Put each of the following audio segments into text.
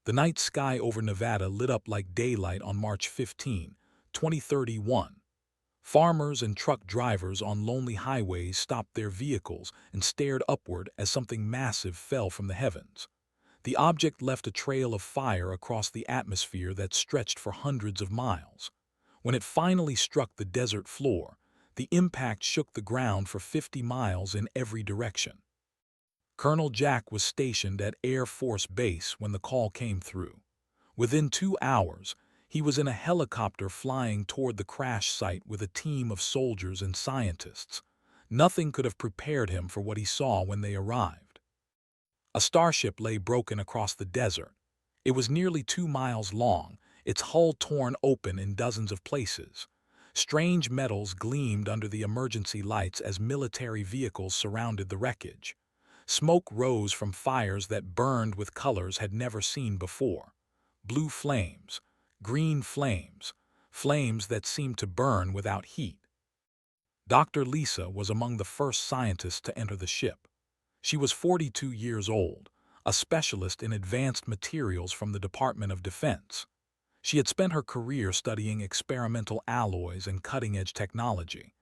The night sky over Nevada lit up like daylight on March 15, 2031. Farmers and truck drivers on lonely highways stopped their vehicles and stared upward as something massive fell from the heavens. The object left a trail of fire across the atmosphere that stretched for hundreds of miles. When it finally struck the desert floor, the impact shook the ground for 50 miles in every direction. Colonel Jack was stationed at Air Force Base when the call came through. Within 2 hours, he was in a helicopter flying toward the crash site with a team of soldiers and scientists. Nothing could have prepared him for what he saw when they arrived. A starship lay broken across the desert. It was nearly 2 miles long, its hull torn open in dozens of places. Strange metals gleamed under the emergency lights as military vehicles surrounded the wreckage. Smoke rose from fires that burned with colors had never seen before. Blue flames, green flames, flames that seemed to burn without heat. Dr. Lisa was among the first scientists to enter the ship. She was 42 years old, a specialist in advanced materials from the Department of Defense. She had spent her career studying experimental alloys and cutting-edge technology.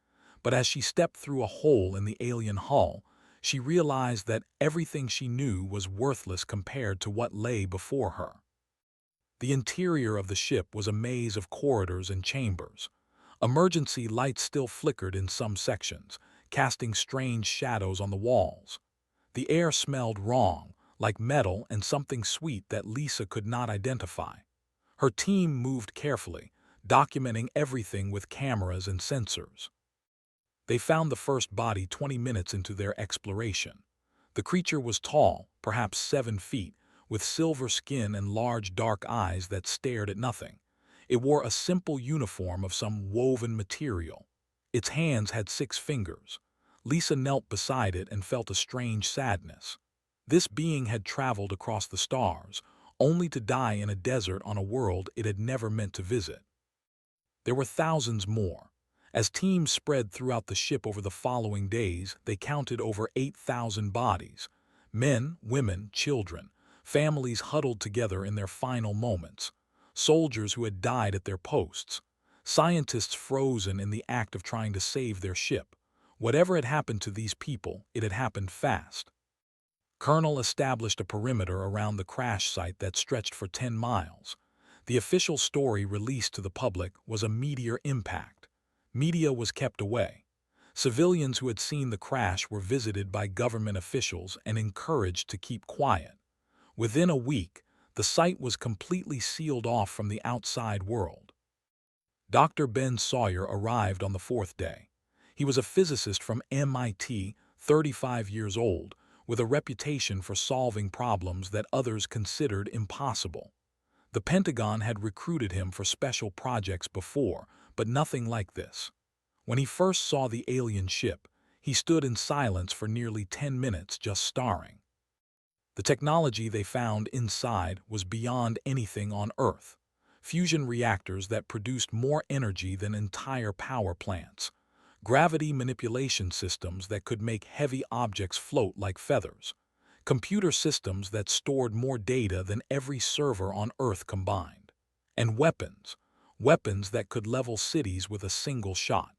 But as she stepped through a hole in the alien hull, she realized that everything she knew was worthless compared to what lay before her. The interior of the ship was a maze of corridors and chambers. Emergency lights still flickered in some sections, casting strange shadows on the walls. The air smelled wrong, like metal and something sweet that Lisa could not identify. Her team moved carefully, documenting everything with cameras and sensors. They found the first body 20 minutes into their exploration. The creature was tall, perhaps 7 feet, with silver skin and large dark eyes that stared at nothing. It wore a simple uniform of some woven material. Its hands had 6 fingers. Lisa knelt beside it and felt a strange sadness. This being had traveled across the stars, only to die in a desert on a world it had never meant to visit. There were thousands more. As teams spread throughout the ship over the following days, they counted over 8,000 bodies. Men, women, children, families huddled together in their final moments. Soldiers who had died at their posts. Scientists frozen in the act of trying to save their ship. Whatever had happened to these people, it had happened fast. Colonel established a perimeter around the crash site that stretched for 10 miles. The official story released to the public was a meteor impact. Media was kept away. Civilians who had seen the crash were visited by government officials and encouraged to keep quiet. Within a week, the site was completely sealed off from the outside world. Dr. Ben Sawyer arrived on the 4th day. He was a physicist from MIT, 35 years old, with a reputation for solving problems that others considered impossible. The Pentagon had recruited him for special projects before, but nothing like this. When he first saw the alien ship, he stood in silence for nearly 10 minutes just staring. The technology they found inside was beyond anything on Earth. Fusion reactors that produced more energy than entire power plants. Gravity manipulation systems that could make heavy objects float like feathers. Computer systems that stored more data than every server on Earth combined. And weapons that could level cities with a single shot.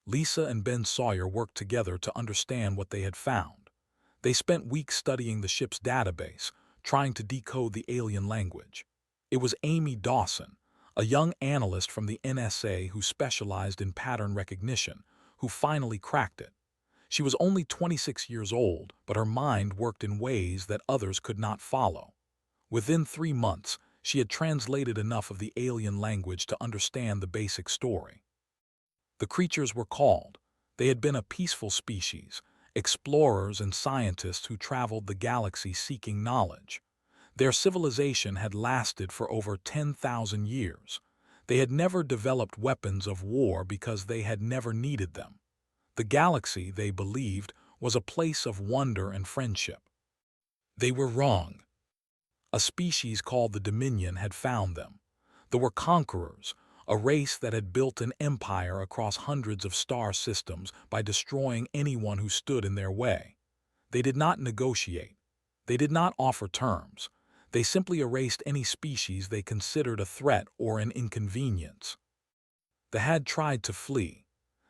Lisa and Ben Sawyer worked together to understand what they had found. They spent weeks studying the ship's database, trying to decode the alien language. It was Amy Dawson, a young analyst from the NSA who specialized in pattern recognition, who finally cracked it. She was only 26 years old, but her mind worked in ways that others could not follow. Within 3 months, she had translated enough of the alien language to understand the basic story. The creatures were called. They had been a peaceful species, explorers and scientists who traveled the galaxy seeking knowledge. Their civilization had lasted for over 10,000 years. They had never developed weapons of war because they had never needed them. The galaxy, they believed, was a place of wonder and friendship. They were wrong. A species called the Dominion had found them. They were conquerors, a race that had built an empire across hundreds of star systems by destroying anyone who stood in their way. They did not negotiate. They did not offer terms. They simply erased any species they considered a threat or an inconvenience. The had tried to flee.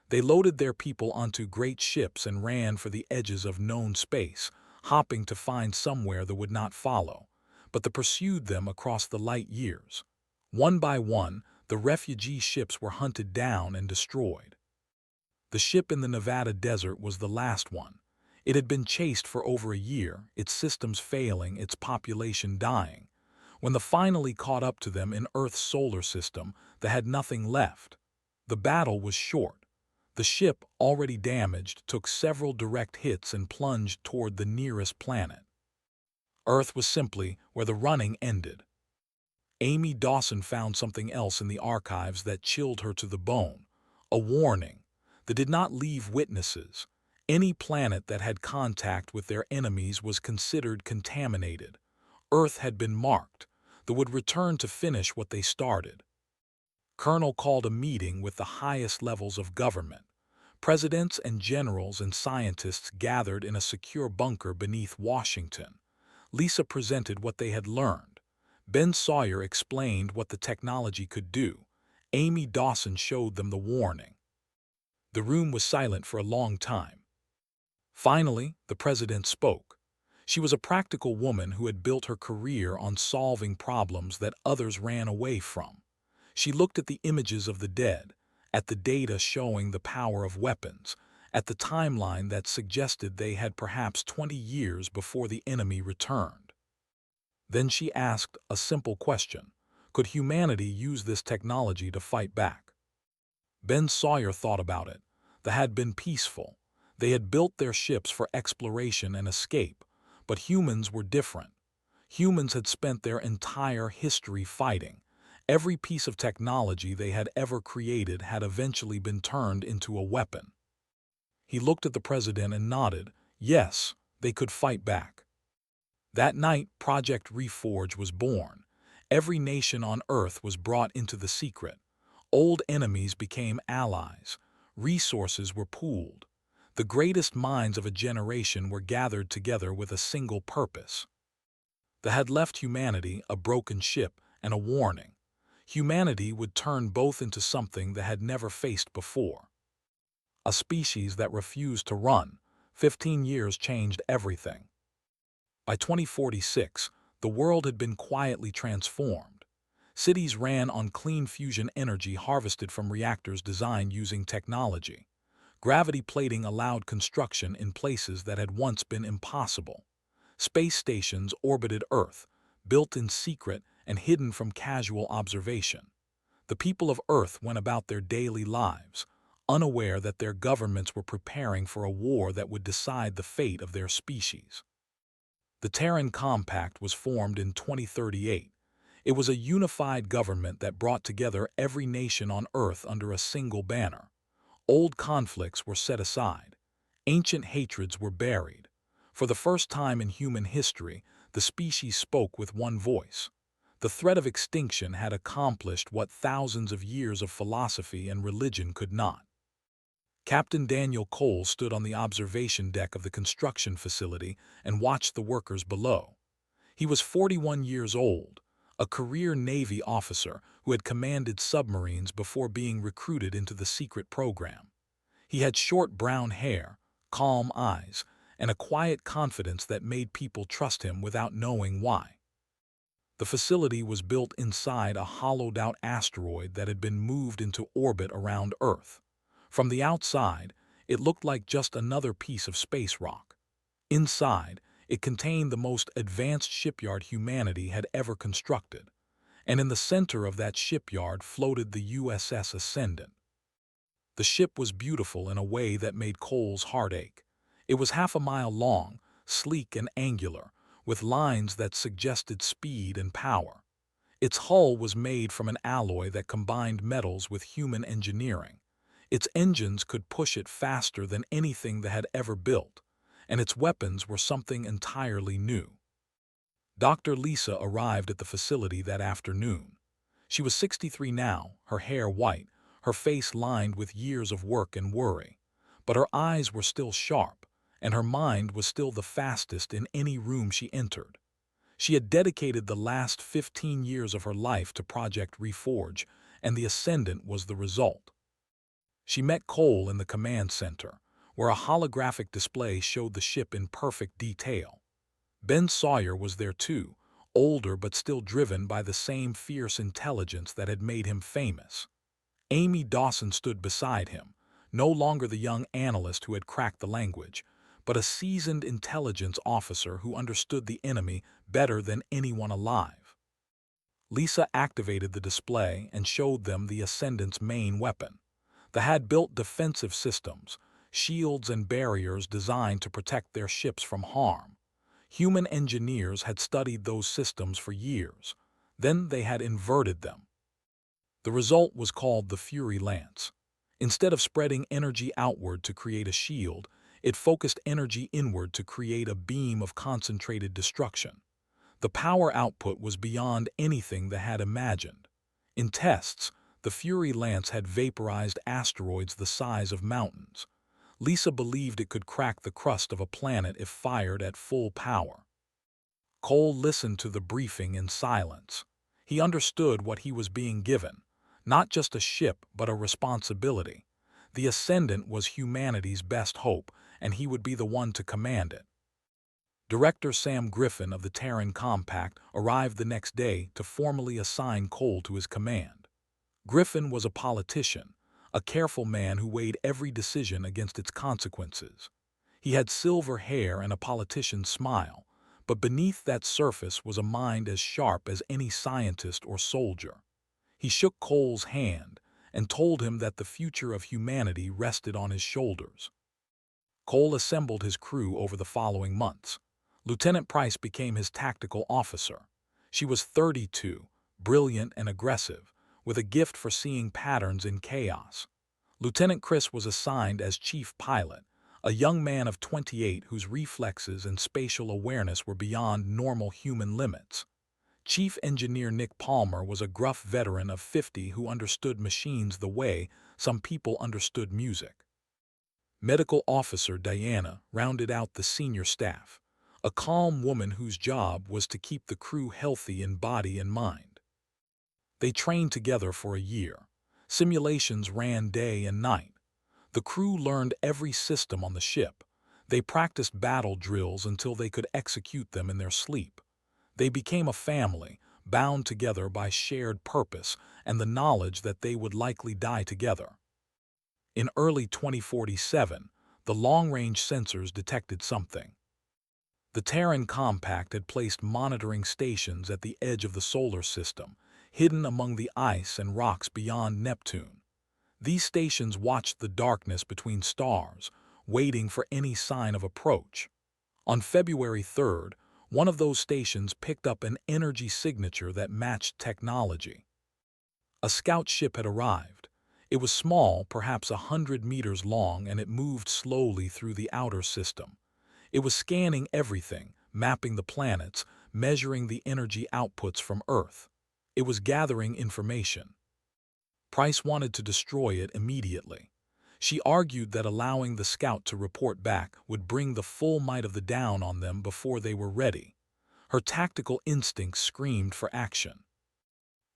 They loaded their people onto great ships and ran for the edges of known space, hopping to find somewhere that would not follow, but they pursued them across the light years. One by one, the refugee ships were hunted down and destroyed. The ship in the Nevada desert was the last one. It had been chased for over a year, its systems failing, its population dying. When they finally caught up to them in Earth's solar system, they had nothing left. The battle was short. The ship, already damaged, took several direct hits and plunged toward the nearest planet. Earth was simply where the running ended. Amy Dawson found something else in the archives that chilled her to the bone. A warning that did not leave witnesses. Any planet that had contact with their enemies was considered contaminated. Earth had been marked. They would return to finish what they started. Colonel called a meeting with the highest levels of government. Presidents and generals and scientists gathered in a secure bunker beneath Washington. Lisa presented what they had learned. Ben Sawyer explained what the technology could do. Amy Dawson showed them the warning. The room was silent for a long time. Finally, the president spoke. She was a practical woman who had built her career on solving problems that others ran away from. She looked at the images of the dead, at the data showing the power of weapons, at the timeline that suggested they had perhaps 20 years before the enemy returned. Then she asked a simple question. Could humanity use this technology to fight back? Ben Sawyer thought about it. They had been peaceful. They had built their ships for exploration and escape, but humans were different. Humans had spent their entire history fighting. Every piece of technology they had ever created had eventually been turned into a weapon. He looked at the president and nodded. Yes, they could fight back. That night, Project Reforged was born. Every nation on Earth was brought into the secret. Old enemies became allies. Resources were pooled. The greatest minds of a generation were gathered together with a single purpose. They had left humanity a broken ship and a warning. Humanity would turn both into something they had never faced before. A species that refused to run. 15 years changed everything. By 2046, the world had been quietly transformed. Cities ran on clean fusion energy harvested from reactors designed using technology. Gravity plating allowed construction in places that had once been impossible. Space stations orbited Earth, built in secret and hidden from casual observation. The people of Earth went about their daily lives, unaware that their governments were preparing for a war that would decide the fate of their species. The Terran Compact was formed in 2038. It was a unified government that brought together every nation on Earth under a single banner. Old conflicts were set aside. Ancient hatreds were buried. For the first time in human history, the species spoke with one voice. The threat of extinction had accomplished what thousands of years of philosophy and religion could not. Captain Daniel Cole stood on the observation deck of the construction facility and watched the workers below. He was 41 years old, a career Navy officer who had commanded submarines before being recruited into the secret program. He had short brown hair, calm eyes, and a quiet confidence that made people trust him without knowing why. The facility was built inside a hollowed-out asteroid that had been moved into orbit around Earth. From the outside, it looked like just another piece of space rock. Inside, it contained the most advanced shipyard humanity had ever constructed, and in the center of that shipyard floated the USS Ascendant. The ship was beautiful in a way that made Cole's heart ache. It was half a mile long, sleek and angular, with lines that suggested speed and power. Its hull was made from an alloy that combined metals with human engineering. Its engines could push it faster than anything they had ever built, and its weapons were something entirely new. Dr. Lisa arrived at the facility that afternoon. She was 63 now, her hair white, her face lined with years of work and worry. But her eyes were still sharp, and her mind was still the fastest in any room she entered. She had dedicated the last 15 years of her life to Project Reforge, and the Ascendant was the result. She met Cole in the command center, where a holographic display showed the ship in perfect detail. Ben Sawyer was there too, older but still driven by the same fierce intelligence that had made him famous. Amy Dawson stood beside him, no longer the young analyst who had cracked the language, but a seasoned intelligence officer who understood the enemy better than anyone alive. Lisa activated the display and showed them the Ascendant's main weapon. The had built defensive systems, shields and barriers designed to protect their ships from harm. Human engineers had studied those systems for years. Then they had inverted them. The result was called the Fury Lance. Instead of spreading energy outward to create a shield, it focused energy inward to create a beam of concentrated destruction. The power output was beyond anything they had imagined. In tests, the Fury Lance had vaporized asteroids the size of mountains. Lisa believed it could crack the crust of a planet if fired at full power. Cole listened to the briefing in silence. He understood what he was being given. Not just a ship, but a responsibility. The Ascendant was humanity's best hope, and he would be the one to command it. Director Sam Griffin of the Terran Compact arrived the next day to formally assign Cole to his command. Griffin was a politician, a careful man who weighed every decision against its consequences. He had silver hair and a politician's smile, but beneath that surface was a mind as sharp as any scientist or soldier. He shook Cole's hand and told him that the future of humanity rested on his shoulders. Cole assembled his crew over the following months. Lieutenant Price became his tactical officer. She was 32, brilliant and aggressive, with a gift for seeing patterns in chaos. Lieutenant Chris was assigned as chief pilot, a young man of 28 whose reflexes and spatial awareness were beyond normal human limits. Chief Engineer Nick Palmer was a gruff veteran of 50 who understood machines the way some people understood music. Medical Officer Diana rounded out the senior staff, a calm woman whose job was to keep the crew healthy in body and mind. They trained together for a year. Simulations ran day and night. The crew learned every system on the ship. They practiced battle drills until they could execute them in their sleep. They became a family, bound together by shared purpose and the knowledge that they would likely die together. In early 2047, the long-range sensors detected something. The Terran Compact had placed monitoring stations at the edge of the solar system, hidden among the ice and rocks beyond Neptune. These stations watched the darkness between stars, waiting for any sign of approach. On February 3rd, one of those stations picked up an energy signature that matched technology. A scout ship had arrived. It was small, perhaps 100 meters long, and it moved slowly through the outer system. It was scanning everything, mapping the planets, measuring the energy outputs from Earth. It was gathering information. Price wanted to destroy it immediately. She argued that allowing the scout to report back would bring the full might of the down on them before they were ready. Her tactical instincts screamed for action.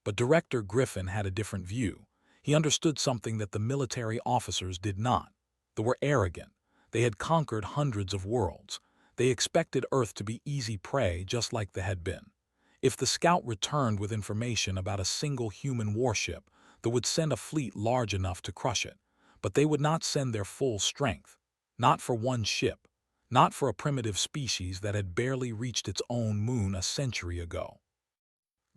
But Director Griffin had a different view. He understood something that the military officers did not. They were arrogant. They had conquered hundreds of worlds. They expected Earth to be easy prey just like they had been. If the scout returned with information about a single human warship, they would send a fleet large enough to crush it. But they would not send their full strength. Not for one ship. Not for a primitive species that had barely reached its own moon a century ago.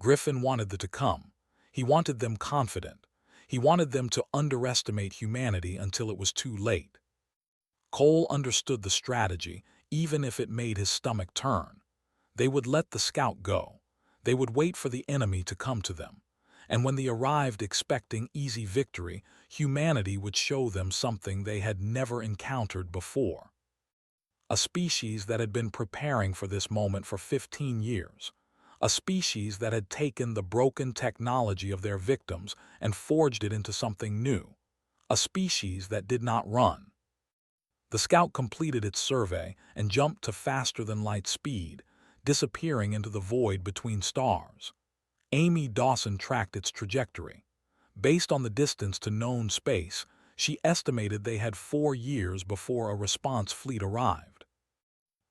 Griffin wanted them to come. He wanted them confident. He wanted them to underestimate humanity until it was too late. Cole understood the strategy, even if it made his stomach turn. They would let the scout go. They would wait for the enemy to come to them. And when they arrived expecting easy victory, humanity would show them something they had never encountered before. A species that had been preparing for this moment for 15 years. A species that had taken the broken technology of their victims and forged it into something new. A species that did not run. The scout completed its survey and jumped to faster-than-light speed, disappearing into the void between stars. Amy Dawson tracked its trajectory. Based on the distance to known space, she estimated they had 4 years before a response fleet arrived.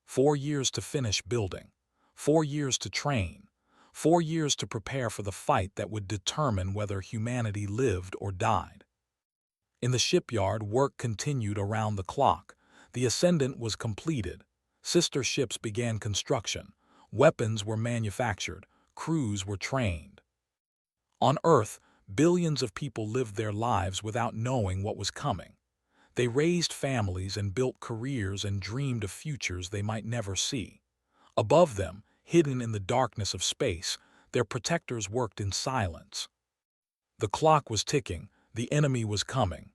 4 years to finish building, 4 years to train, 4 years to prepare for the fight that would determine whether humanity lived or died. In the shipyard, work continued around the clock. The Ascendant was completed. Sister ships began construction. Weapons were manufactured. Crews were trained. On Earth, billions of people lived their lives without knowing what was coming. They raised families and built careers and dreamed of futures they might never see. Above them, hidden in the darkness of space, their protectors worked in silence. The clock was ticking, the enemy was coming,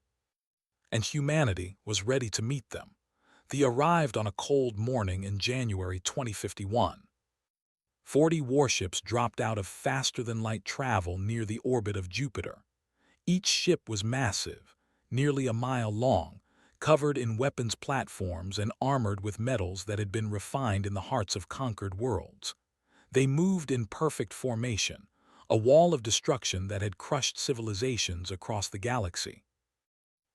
and humanity was ready to meet them. They arrived on a cold morning in January 2051. 40 warships dropped out of faster-than-light travel near the orbit of Jupiter. Each ship was massive, nearly a mile long, covered in weapons platforms and armored with metals that had been refined in the hearts of conquered worlds. They moved in perfect formation, a wall of destruction that had crushed civilizations across the galaxy.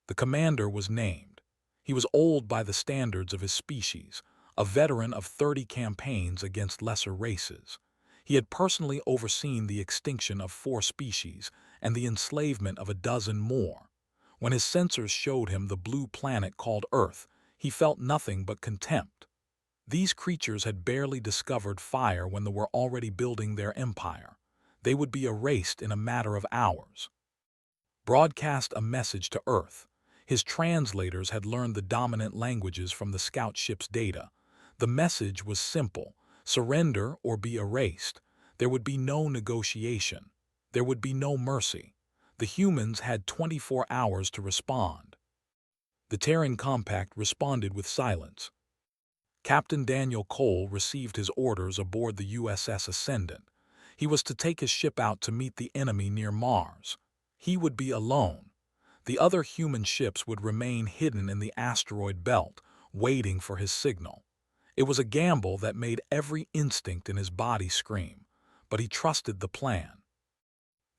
The commander was named. He was old by the standards of his species, a veteran of 30 campaigns against lesser races. He had personally overseen the extinction of 4 species and the enslavement of a dozen more. When his sensors showed him the blue planet called Earth, he felt nothing but contempt. These creatures had barely discovered fire when they were already building their empire. They would be erased in a matter of hours. Broadcast a message to Earth. His translators had learned the dominant languages from the scout ship's data. The message was simple: surrender or be erased. There would be no negotiation. There would be no mercy. The humans had 24 hours to respond. The Terran Compact responded with silence. Captain Daniel Cole received his orders aboard the USS Ascendant. He was to take his ship out to meet the enemy near Mars. He would be alone. The other human ships would remain hidden in the asteroid belt, waiting for his signal. It was a gamble that made every instinct in his body scream, but he trusted the plan.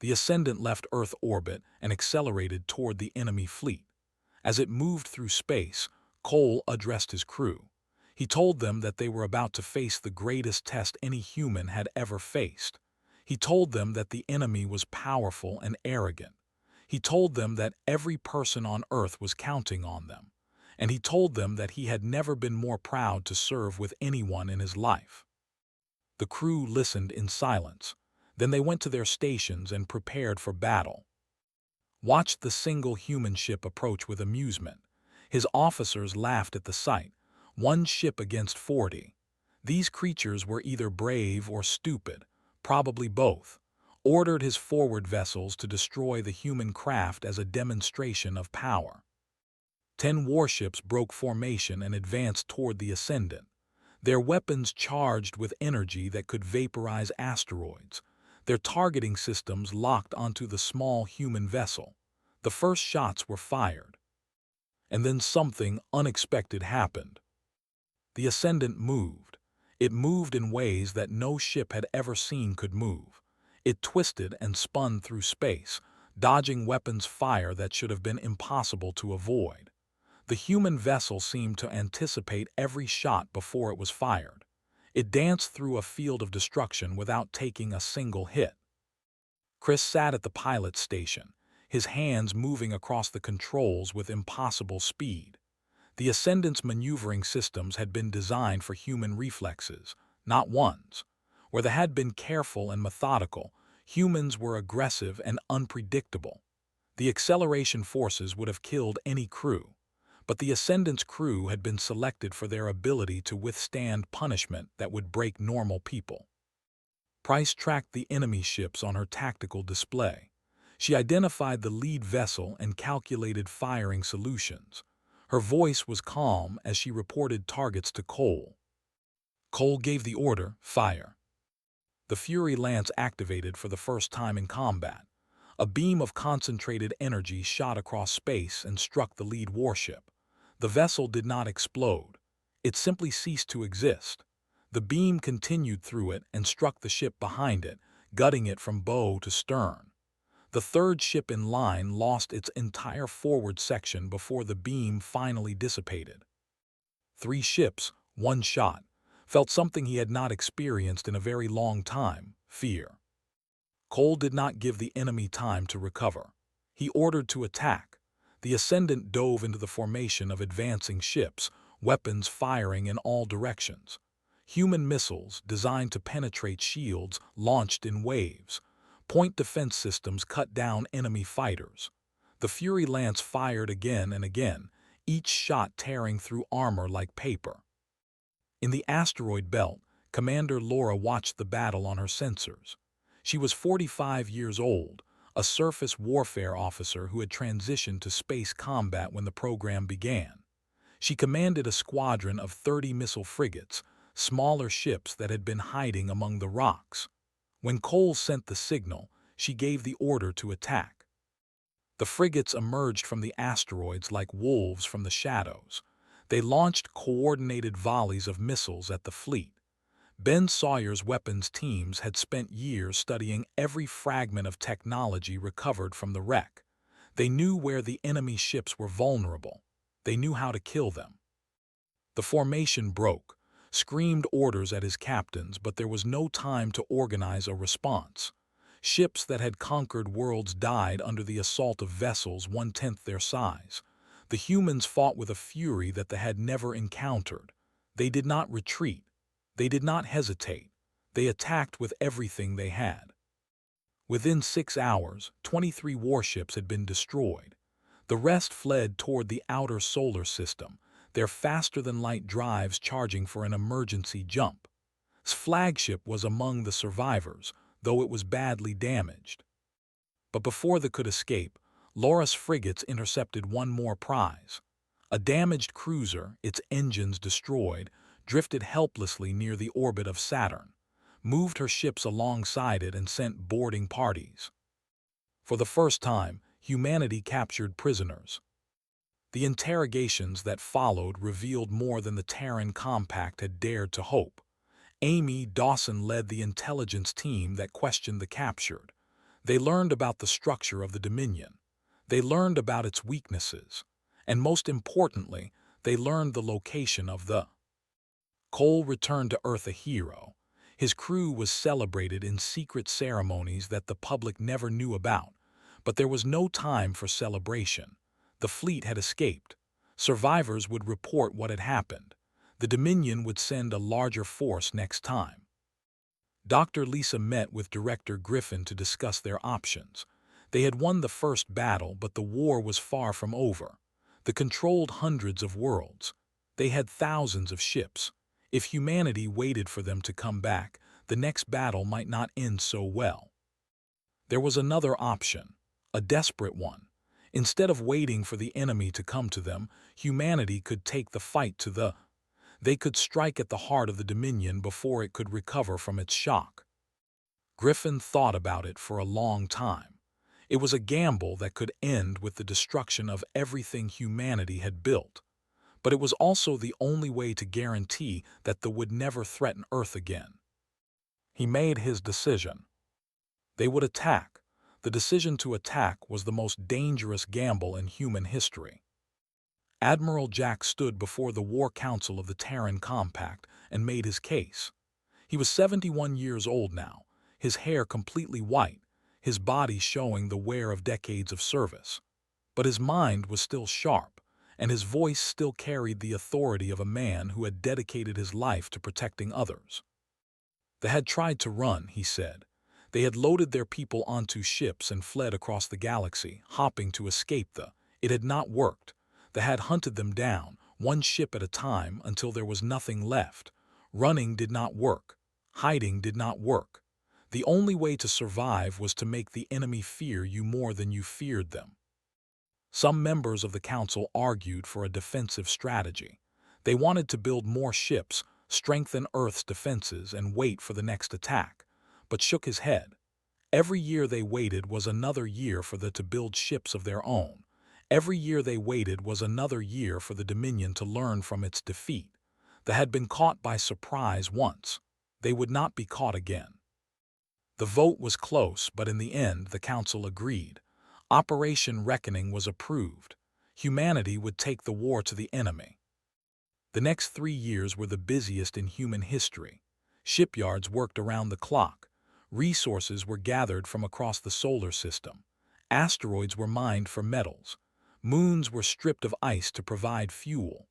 The Ascendant left Earth orbit and accelerated toward the enemy fleet. As it moved through space, Cole addressed his crew. He told them that they were about to face the greatest test any human had ever faced. He told them that the enemy was powerful and arrogant. He told them that every person on Earth was counting on them. And he told them that he had never been more proud to serve with anyone in his life. The crew listened in silence. Then they went to their stations and prepared for battle. Watched the single human ship approach with amusement. His officers laughed at the sight. 1 ship against 40. These creatures were either brave or stupid, probably both. Ordered his forward vessels to destroy the human craft as a demonstration of power. 10 warships broke formation and advanced toward the Ascendant. Their weapons charged with energy that could vaporize asteroids. Their targeting systems locked onto the small human vessel. The first shots were fired. And then something unexpected happened. The Ascendant moved. It moved in ways that no ship had ever seen could move. It twisted and spun through space, dodging weapons fire that should have been impossible to avoid. The human vessel seemed to anticipate every shot before it was fired. It danced through a field of destruction without taking a single hit. Chris sat at the pilot's station, his hands moving across the controls with impossible speed. The Ascendant's maneuvering systems had been designed for human reflexes, not ones. Where they had been careful and methodical, humans were aggressive and unpredictable. The acceleration forces would have killed any crew. But the Ascendant's crew had been selected for their ability to withstand punishment that would break normal people. Price tracked the enemy ships on her tactical display. She identified the lead vessel and calculated firing solutions. Her voice was calm as she reported targets to Cole. Cole gave the order, fire. The Fury Lance activated for the first time in combat. A beam of concentrated energy shot across space and struck the lead warship. The vessel did not explode. It simply ceased to exist. The beam continued through it and struck the ship behind it, gutting it from bow to stern. The third ship in line lost its entire forward section before the beam finally dissipated. 3 ships, 1 shot, felt something he had not experienced in a very long time: fear. Cole did not give the enemy time to recover. He ordered to attack. The Ascendant dove into the formation of advancing ships, weapons firing in all directions. Human missiles, designed to penetrate shields, launched in waves. Point defense systems cut down enemy fighters. The Fury Lance fired again and again, each shot tearing through armor like paper. In the asteroid belt, Commander Laura watched the battle on her sensors. She was 45 years old, a surface warfare officer who had transitioned to space combat when the program began. She commanded a squadron of 30 missile frigates, smaller ships that had been hiding among the rocks. When Cole sent the signal, she gave the order to attack. The frigates emerged from the asteroids like wolves from the shadows. They launched coordinated volleys of missiles at the fleet. Ben Sawyer's weapons teams had spent years studying every fragment of technology recovered from the wreck. They knew where the enemy ships were vulnerable. They knew how to kill them. The formation broke, screamed orders at his captains, but there was no time to organize a response. Ships that had conquered worlds died under the assault of vessels 1/10 their size. The humans fought with a fury that they had never encountered. They did not retreat. They did not hesitate. They attacked with everything they had. Within 6 hours, 23 warships had been destroyed. The rest fled toward the outer solar system, their faster-than-light drives charging for an emergency jump. His flagship was among the survivors, though it was badly damaged. But before they could escape, Laura's frigates intercepted one more prize. A damaged cruiser, its engines destroyed, drifted helplessly near the orbit of Saturn, moved her ships alongside it and sent boarding parties. For the first time, humanity captured prisoners. The interrogations that followed revealed more than the Terran Compact had dared to hope. Amy Dawson led the intelligence team that questioned the captured. They learned about the structure of the Dominion. They learned about its weaknesses. And most importantly, they learned the location of the... Cole returned to Earth a hero. His crew was celebrated in secret ceremonies that the public never knew about. But there was no time for celebration. The fleet had escaped. Survivors would report what had happened. The Dominion would send a larger force next time. Dr. Lisa met with Director Griffin to discuss their options. They had won the first battle, but the war was far from over. They controlled hundreds of worlds. They had thousands of ships. If humanity waited for them to come back, the next battle might not end so well. There was another option, a desperate one. Instead of waiting for the enemy to come to them, humanity could take the fight to the... They could strike at the heart of the Dominion before it could recover from its shock. Griffin thought about it for a long time. It was a gamble that could end with the destruction of everything humanity had built. But it was also the only way to guarantee that they would never threaten Earth again. He made his decision. They would attack. The decision to attack was the most dangerous gamble in human history. Admiral Jack stood before the War Council of the Terran Compact and made his case. He was 71 years old now, his hair completely white, his body showing the wear of decades of service. But his mind was still sharp, and his voice still carried the authority of a man who had dedicated his life to protecting others. They had tried to run, he said. They had loaded their people onto ships and fled across the galaxy, hopping to escape the... It had not worked. They had hunted them down, one ship at a time, until there was nothing left. Running did not work. Hiding did not work. The only way to survive was to make the enemy fear you more than you feared them. Some members of the council argued for a defensive strategy. They wanted to build more ships, strengthen Earth's defenses, and wait for the next attack, but shook his head. Every year they waited was another year for them to build ships of their own. Every year they waited was another year for the Dominion to learn from its defeat. They had been caught by surprise once. They would not be caught again. The vote was close, but in the end the council agreed. Operation Reckoning was approved. Humanity would take the war to the enemy. The next 3 years were the busiest in human history. Shipyards worked around the clock. Resources were gathered from across the solar system. Asteroids were mined for metals. Moons were stripped of ice to provide fuel.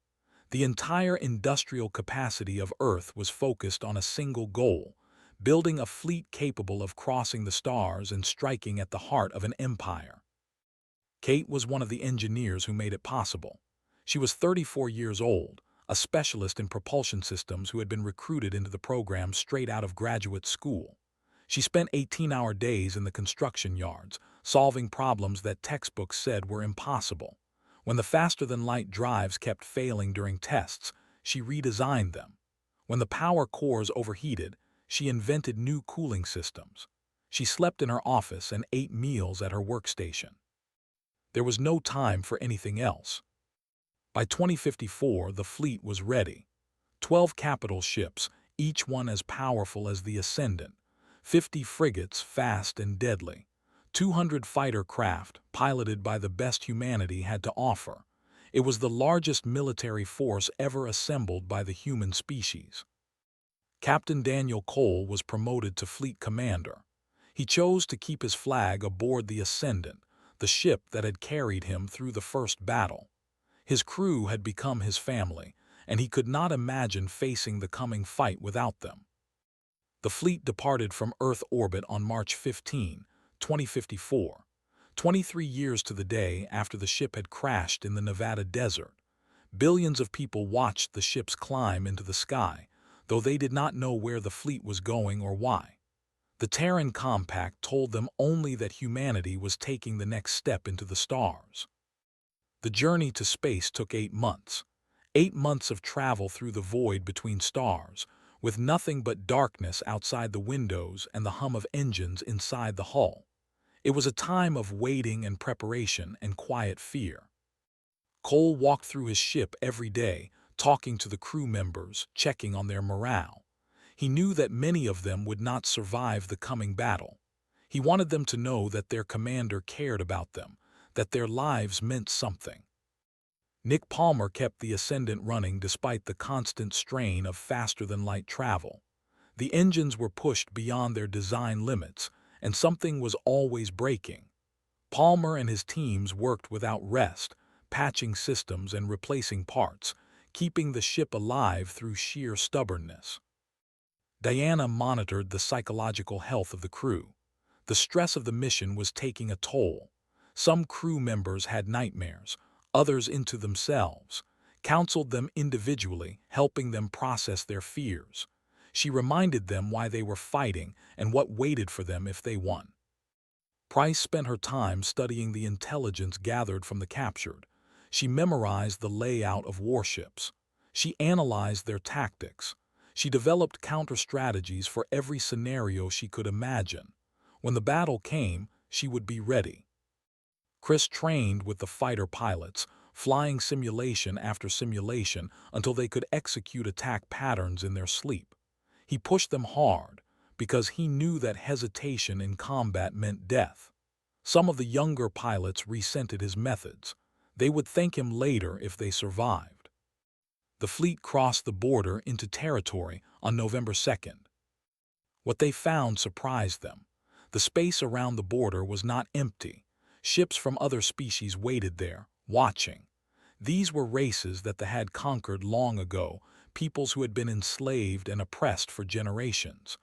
The entire industrial capacity of Earth was focused on a single goal: building a fleet capable of crossing the stars and striking at the heart of an empire. Kate was one of the engineers who made it possible. She was 34 years old, a specialist in propulsion systems who had been recruited into the program straight out of graduate school. She spent 18-hour days in the construction yards, solving problems that textbooks said were impossible. When the faster-than-light drives kept failing during tests, she redesigned them. When the power cores overheated, she invented new cooling systems. She slept in her office and ate meals at her workstation. There was no time for anything else. By 2054, the fleet was ready. 12 capital ships, each one as powerful as the Ascendant. 50 frigates, fast and deadly. 200 fighter craft, piloted by the best humanity had to offer. It was the largest military force ever assembled by the human species. Captain Daniel Cole was promoted to fleet commander. He chose to keep his flag aboard the Ascendant, the ship that had carried him through the first battle. His crew had become his family, and he could not imagine facing the coming fight without them. The fleet departed from Earth orbit on March 15, 2054, 23 years to the day after the ship had crashed in the Nevada desert. Billions of people watched the ships climb into the sky, though they did not know where the fleet was going or why. The Terran Compact told them only that humanity was taking the next step into the stars. The journey to space took 8 months. 8 months of travel through the void between stars, with nothing but darkness outside the windows and the hum of engines inside the hull. It was a time of waiting and preparation and quiet fear. Cole walked through his ship every day, talking to the crew members, checking on their morale. He knew that many of them would not survive the coming battle. He wanted them to know that their commander cared about them, that their lives meant something. Nick Palmer kept the Ascendant running despite the constant strain of faster-than-light travel. The engines were pushed beyond their design limits, and something was always breaking. Palmer and his teams worked without rest, patching systems and replacing parts, keeping the ship alive through sheer stubbornness. Diana monitored the psychological health of the crew. The stress of the mission was taking a toll. Some crew members had nightmares, others into themselves, counseled them individually, helping them process their fears. She reminded them why they were fighting and what waited for them if they won. Price spent her time studying the intelligence gathered from the captured. She memorized the layout of warships. She analyzed their tactics. She developed counter-strategies for every scenario she could imagine. When the battle came, she would be ready. Chris trained with the fighter pilots, flying simulation after simulation until they could execute attack patterns in their sleep. He pushed them hard, because he knew that hesitation in combat meant death. Some of the younger pilots resented his methods. They would thank him later if they survived. The fleet crossed the border into territory on November 2nd. What they found surprised them. The space around the border was not empty. Ships from other species waited there, watching. These were races that they had conquered long ago, peoples who had been enslaved and oppressed for generations.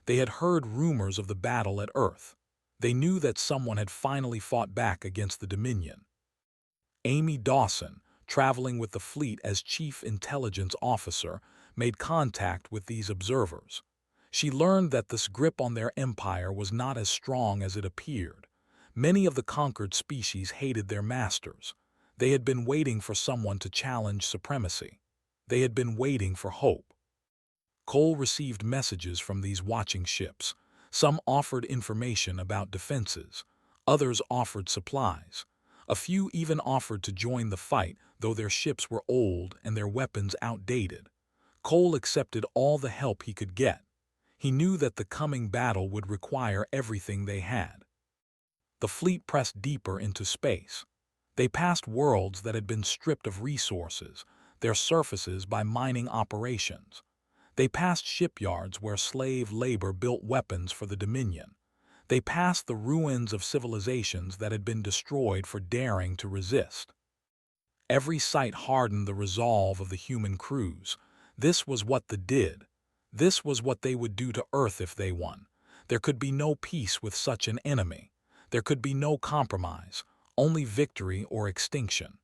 They had heard rumors of the battle at Earth. They knew that someone had finally fought back against the Dominion. Amy Dawson, traveling with the fleet as Chief Intelligence Officer, made contact with these observers. She learned that this grip on their empire was not as strong as it appeared. Many of the conquered species hated their masters. They had been waiting for someone to challenge supremacy. They had been waiting for hope. Cole received messages from these watching ships. Some offered information about defenses. Others offered supplies. A few even offered to join the fight, though their ships were old and their weapons outdated. Cole accepted all the help he could get. He knew that the coming battle would require everything they had. The fleet pressed deeper into space. They passed worlds that had been stripped of resources, their surfaces by mining operations. They passed shipyards where slave labor built weapons for the Dominion. They passed the ruins of civilizations that had been destroyed for daring to resist. Every sight hardened the resolve of the human crews. This was what they did. This was what they would do to Earth if they won. There could be no peace with such an enemy. There could be no compromise, only victory or extinction.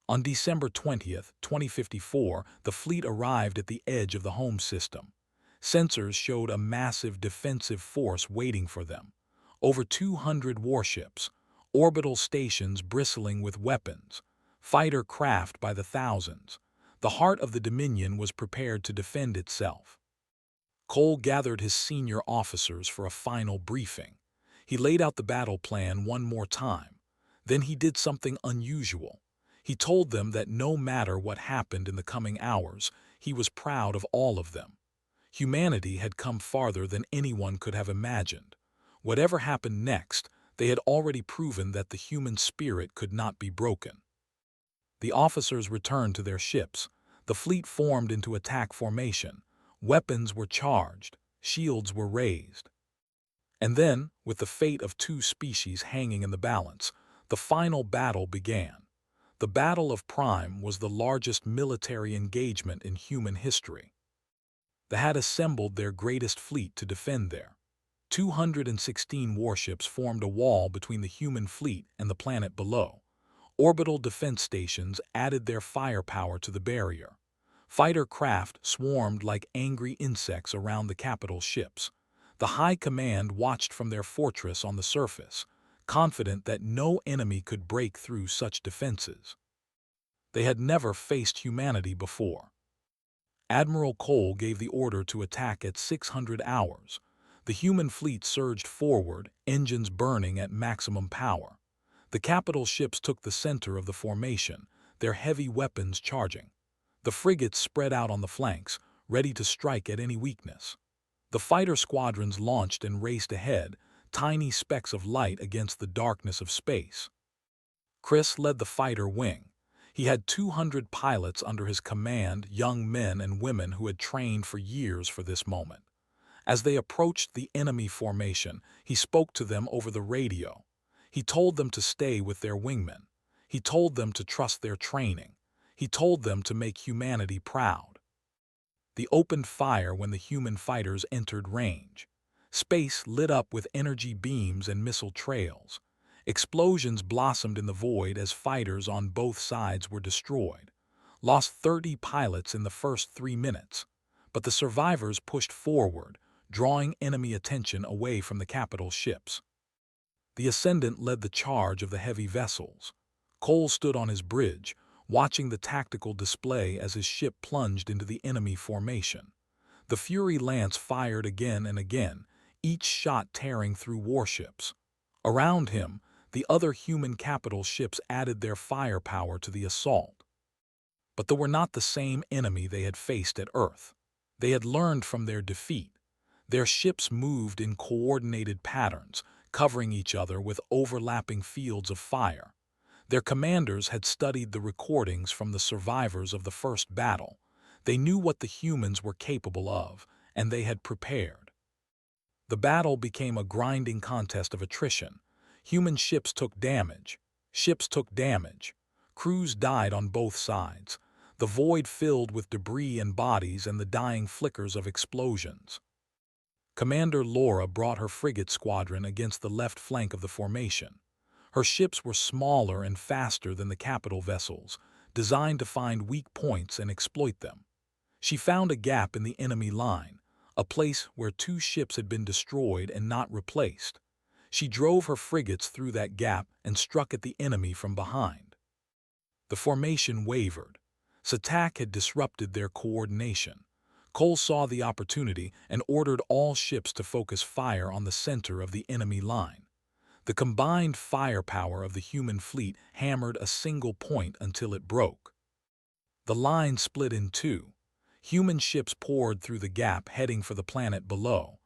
On December 20th, 2054, the fleet arrived at the edge of the home system. Sensors showed a massive defensive force waiting for them. Over 200 warships, orbital stations bristling with weapons, fighter craft by the thousands. The heart of the Dominion was prepared to defend itself. Cole gathered his senior officers for a final briefing. He laid out the battle plan one more time. Then he did something unusual. He told them that no matter what happened in the coming hours, he was proud of all of them. Humanity had come farther than anyone could have imagined. Whatever happened next, they had already proven that the human spirit could not be broken. The officers returned to their ships. The fleet formed into attack formation. Weapons were charged. Shields were raised. And then, with the fate of two species hanging in the balance, the final battle began. The Battle of Prime was the largest military engagement in human history. They had assembled their greatest fleet to defend there. 216 warships formed a wall between the human fleet and the planet below. Orbital defense stations added their firepower to the barrier. Fighter craft swarmed like angry insects around the capital ships. The High Command watched from their fortress on the surface, confident that no enemy could break through such defenses. They had never faced humanity before. Admiral Cole gave the order to attack at 600 hours. The human fleet surged forward, engines burning at maximum power. The capital ships took the center of the formation, their heavy weapons charging. The frigates spread out on the flanks, ready to strike at any weakness. The fighter squadrons launched and raced ahead, tiny specks of light against the darkness of space. Chris led the fighter wing. He had 200 pilots under his command, young men and women who had trained for years for this moment. As they approached the enemy formation, he spoke to them over the radio. He told them to stay with their wingmen. He told them to trust their training. He told them to make humanity proud. They opened fire when the human fighters entered range. Space lit up with energy beams and missile trails. Explosions blossomed in the void as fighters on both sides were destroyed. Lost 30 pilots in the first 3 minutes. But the survivors pushed forward, drawing enemy attention away from the capital ships. The Ascendant led the charge of the heavy vessels. Cole stood on his bridge, watching the tactical display as his ship plunged into the enemy formation. The Fury Lance fired again and again, each shot tearing through warships. Around him, the other human capital ships added their firepower to the assault. But they were not the same enemy they had faced at Earth. They had learned from their defeat. Their ships moved in coordinated patterns, covering each other with overlapping fields of fire. Their commanders had studied the recordings from the survivors of the first battle. They knew what the humans were capable of, and they had prepared. The battle became a grinding contest of attrition. Human ships took damage. Ships took damage. Crews died on both sides. The void filled with debris and bodies and the dying flickers of explosions. Commander Laura brought her frigate squadron against the left flank of the formation. Her ships were smaller and faster than the capital vessels, designed to find weak points and exploit them. She found a gap in the enemy line, a place where 2 ships had been destroyed and not replaced. She drove her frigates through that gap and struck at the enemy from behind. The formation wavered. Attack had disrupted their coordination. Cole saw the opportunity and ordered all ships to focus fire on the center of the enemy line. The combined firepower of the human fleet hammered a single point until it broke. The line split in 2. Human ships poured through the gap heading for the planet below.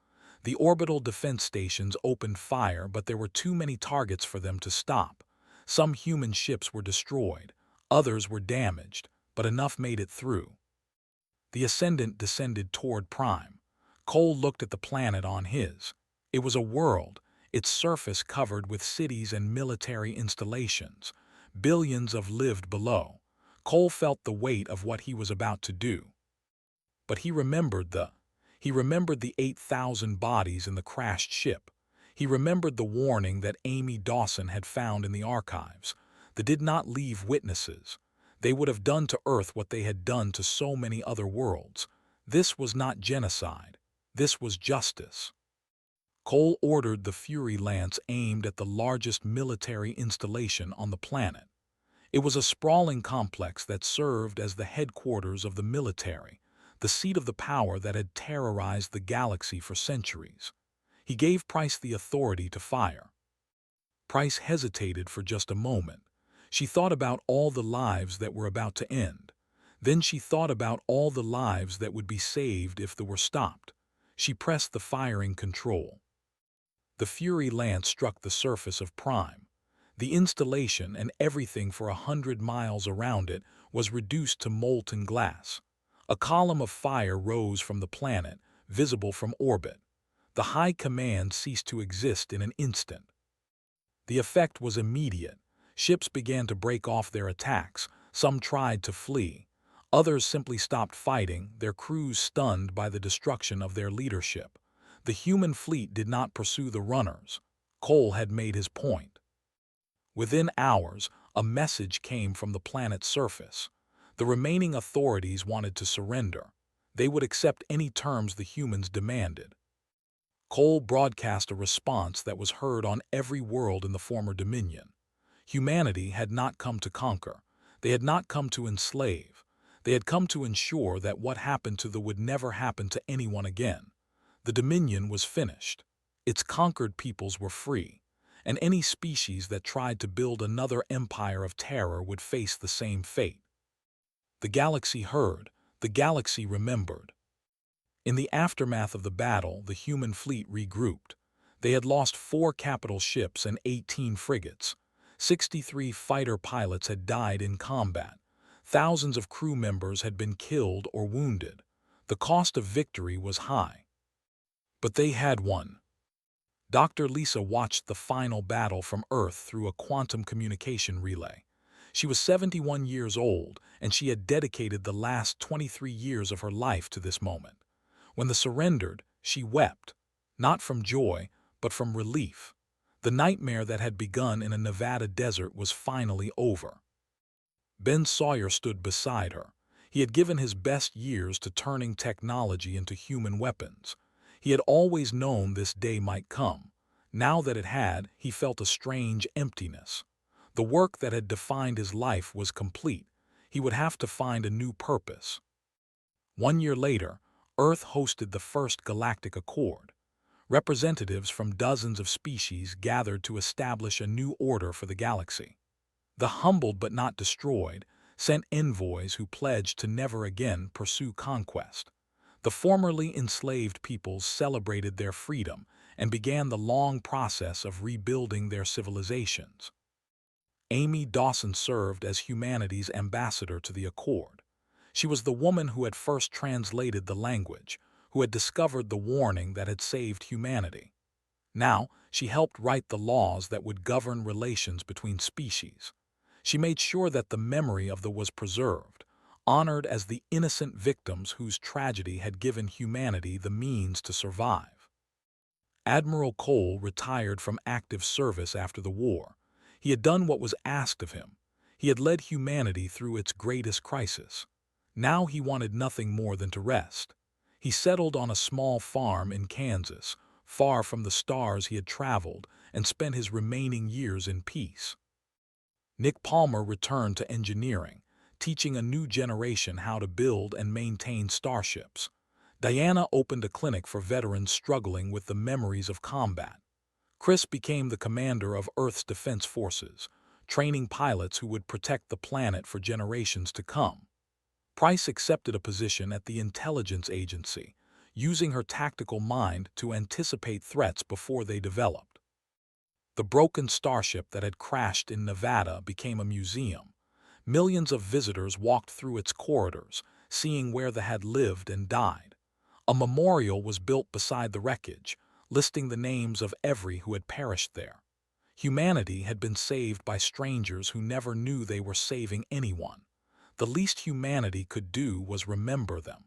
The orbital defense stations opened fire, but there were too many targets for them to stop. Some human ships were destroyed, others were damaged, but enough made it through. The Ascendant descended toward Prime. Cole looked at the planet on his. It was a world, its surface covered with cities and military installations. Billions of lived below. Cole felt the weight of what he was about to do. But he remembered the 8,000 bodies in the crashed ship. He remembered the warning that Amy Dawson had found in the archives. They did not leave witnesses. They would have done to Earth what they had done to so many other worlds. This was not genocide. This was justice. Cole ordered the Fury Lance aimed at the largest military installation on the planet. It was a sprawling complex that served as the headquarters of the military, the seat of the power that had terrorized the galaxy for centuries. He gave Price the authority to fire. Price hesitated for just a moment. She thought about all the lives that were about to end. Then she thought about all the lives that would be saved if they were stopped. She pressed the firing control. The Fury Lance struck the surface of Prime. The installation and everything for 100 miles around it was reduced to molten glass. A column of fire rose from the planet, visible from orbit. The High Command ceased to exist in an instant. The effect was immediate. Ships began to break off their attacks. Some tried to flee. Others simply stopped fighting, their crews stunned by the destruction of their leadership. The human fleet did not pursue the runners. Cole had made his point. Within hours, a message came from the planet's surface. The remaining authorities wanted to surrender. They would accept any terms the humans demanded. Cole broadcast a response that was heard on every world in the former Dominion. Humanity had not come to conquer. They had not come to enslave. They had come to ensure that what happened to them would never happen to anyone again. The Dominion was finished. Its conquered peoples were free, and any species that tried to build another empire of terror would face the same fate. The galaxy heard. The galaxy remembered. In the aftermath of the battle, the human fleet regrouped. They had lost 4 capital ships and 18 frigates. 63 fighter pilots had died in combat. Thousands of crew members had been killed or wounded. The cost of victory was high. But they had won. Dr. Lisa watched the final battle from Earth through a quantum communication relay. She was 71 years old, and she had dedicated the last 23 years of her life to this moment. When they surrendered, she wept, not from joy, but from relief. The nightmare that had begun in a Nevada desert was finally over. Ben Sawyer stood beside her. He had given his best years to turning technology into human weapons. He had always known this day might come. Now that it had, he felt a strange emptiness. The work that had defined his life was complete. He would have to find a new purpose. 1 year later, Earth hosted the first Galactic Accord. Representatives from dozens of species gathered to establish a new order for the galaxy. The humbled but not destroyed sent envoys who pledged to never again pursue conquest. The formerly enslaved peoples celebrated their freedom and began the long process of rebuilding their civilizations. Amy Dawson served as humanity's ambassador to the Accord. She was the woman who had first translated the language, who had discovered the warning that had saved humanity. Now, she helped write the laws that would govern relations between species. She made sure that the memory of the was preserved, honored as the innocent victims whose tragedy had given humanity the means to survive. Admiral Cole retired from active service after the war. He had done what was asked of him. He had led humanity through its greatest crisis. Now he wanted nothing more than to rest. He settled on a small farm in Kansas, far from the stars he had traveled, and spent his remaining years in peace. Nick Palmer returned to engineering, teaching a new generation how to build and maintain starships. Diana opened a clinic for veterans struggling with the memories of combat. Chris became the commander of Earth's defense forces, training pilots who would protect the planet for generations to come. Price accepted a position at the intelligence agency, using her tactical mind to anticipate threats before they developed. The broken starship that had crashed in Nevada became a museum. Millions of visitors walked through its corridors, seeing where the had lived and died. A memorial was built beside the wreckage, listing the names of every who had perished there. Humanity had been saved by strangers who never knew they were saving anyone. The least humanity could do was remember them.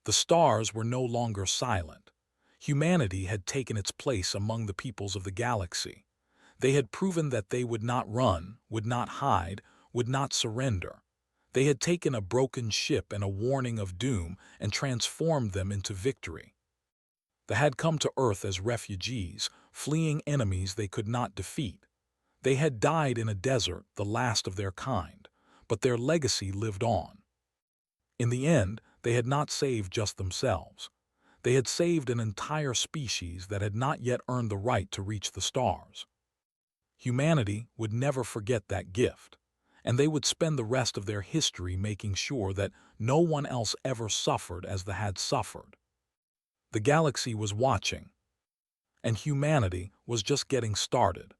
The stars were no longer silent. Humanity had taken its place among the peoples of the galaxy. They had proven that they would not run, would not hide, would not surrender. They had taken a broken ship and a warning of doom and transformed them into victory. They had come to Earth as refugees, fleeing enemies they could not defeat. They had died in a desert, the last of their kind, but their legacy lived on. In the end, they had not saved just themselves. They had saved an entire species that had not yet earned the right to reach the stars. Humanity would never forget that gift, and they would spend the rest of their history making sure that no one else ever suffered as they had suffered. The galaxy was watching, and humanity was just getting started.